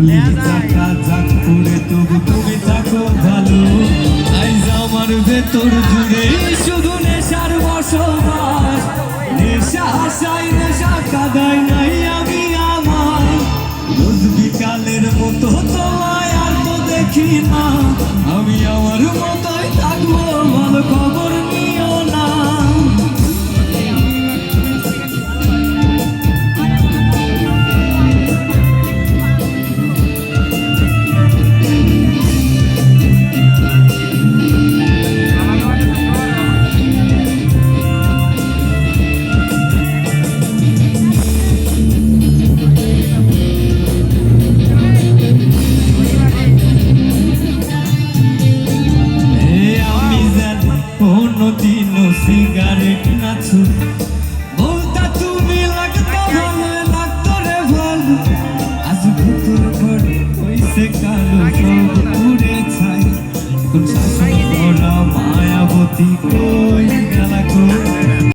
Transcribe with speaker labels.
Speaker 1: টাকা যাক করে তবু তুমি থাকো ভালো। আইজ আমার ভেতর জুড়ে শুধু নেশার বসবাস, নেশা হাসাই নেশা কাদাই নাই আমি আমার। রোজ বিকালের মতো তোমায় আর তো দেখি না, আমি আমার মতোই থাকবো, ভালো খবর নিও না। কোনদিনও সিগারেট না ছুঁ, বলতা তুমি লাগতো ভালো, লাগতো রে ভালো। আজ ভুতুর ঘরে হইছে কালো, সব পুড়ে ছাই। কোন শাসন করা মায়াবতী কই